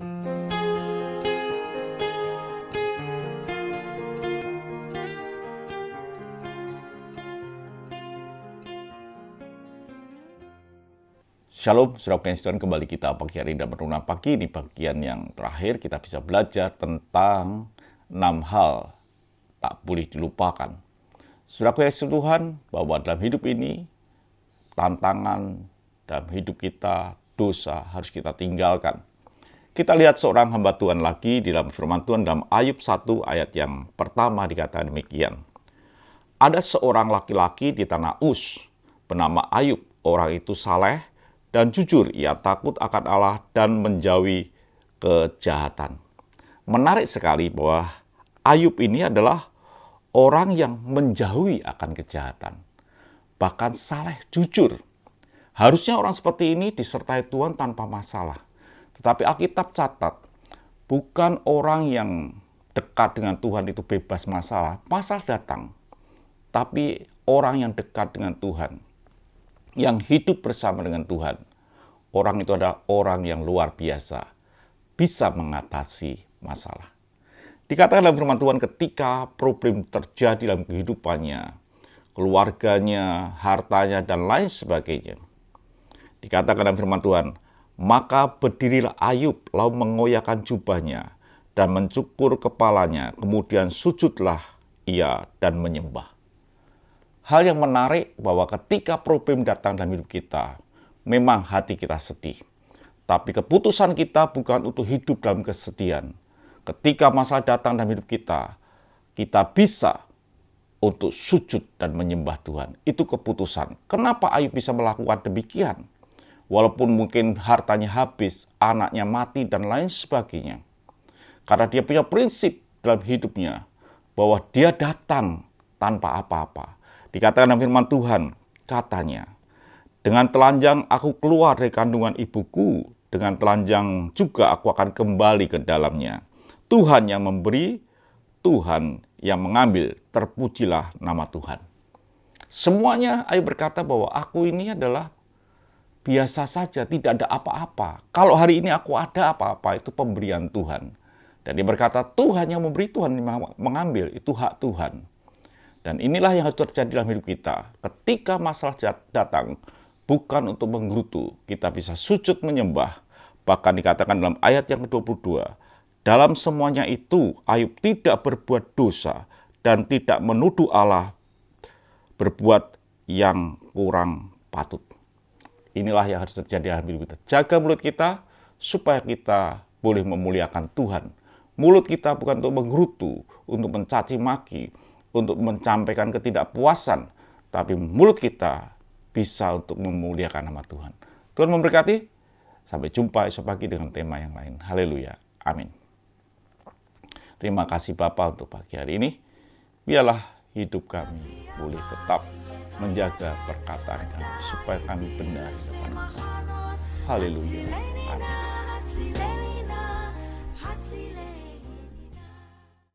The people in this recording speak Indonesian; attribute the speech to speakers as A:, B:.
A: Shalom, saudara Tuhan, kembali kita pagi hari dan merenung pagi. Di bagian yang terakhir kita bisa belajar tentang 6 hal tak boleh dilupakan. Saudara Tuhan, bahwa dalam hidup ini, tantangan dalam hidup kita, dosa harus kita tinggalkan. Kita lihat seorang hamba Tuhan lagi di dalam firman Tuhan dalam Ayub 1 ayat yang pertama dikatakan demikian. Ada seorang laki-laki di tanah Uz, bernama Ayub. Orang itu saleh dan jujur, ia takut akan Allah dan menjauhi kejahatan. Menarik sekali bahwa Ayub ini adalah orang yang menjauhi akan kejahatan. Bahkan saleh, jujur. Harusnya orang seperti ini disertai Tuhan tanpa masalah. Tetapi Alkitab catat, bukan orang yang dekat dengan Tuhan itu bebas masalah. Masalah datang. Tapi orang yang dekat dengan Tuhan, yang hidup bersama dengan Tuhan, orang itu adalah orang yang luar biasa, bisa mengatasi masalah. Dikatakan dalam firman Tuhan ketika problem terjadi dalam kehidupannya, keluarganya, hartanya, dan lain sebagainya. Dikatakan dalam firman Tuhan, maka berdirilah Ayub lalu mengoyakkan jubahnya dan mencukur kepalanya, kemudian sujudlah ia dan menyembah. Hal yang menarik bahwa ketika problem datang dalam hidup kita, memang hati kita sedih. Tapi keputusan kita bukan untuk hidup dalam kesedihan. Ketika masalah datang dalam hidup kita bisa untuk sujud dan menyembah Tuhan. Itu keputusan. Kenapa Ayub bisa melakukan demikian? Walaupun mungkin hartanya habis, anaknya mati, dan lain sebagainya. Karena dia punya prinsip dalam hidupnya bahwa dia datang tanpa apa-apa. Dikatakan dalam firman Tuhan, katanya, dengan telanjang aku keluar dari kandungan ibuku, dengan telanjang juga aku akan kembali ke dalamnya. Tuhan yang memberi, Tuhan yang mengambil, terpujilah nama Tuhan. Semuanya Ayub berkata bahwa aku ini adalah biasa saja, tidak ada apa-apa. Kalau hari ini aku ada apa-apa, itu pemberian Tuhan. Dan dia berkata, Tuhan yang memberi, Tuhan yang mengambil, itu hak Tuhan. Dan inilah yang harus terjadi dalam hidup kita. Ketika masalah datang, bukan untuk menggerutu, kita bisa sujud menyembah. Bahkan dikatakan dalam ayat yang ke-22, dalam semuanya itu Ayub tidak berbuat dosa dan tidak menuduh Allah berbuat yang kurang patut. Inilah yang harus terjadi dalam hidup kita. Jaga mulut kita supaya kita boleh memuliakan Tuhan. Mulut kita bukan untuk menggerutu, untuk mencaci maki, untuk menyampaikan ketidakpuasan, tapi mulut kita bisa untuk memuliakan nama Tuhan. Tuhan memberkati. Sampai jumpa esok pagi dengan tema yang lain. Haleluya. Amin. Terima kasih Bapa untuk pagi hari ini. Biarlah hidup kami boleh tetap menjaga perkataan kami supaya kami benar di depan Engkau. Haleluya. Amin.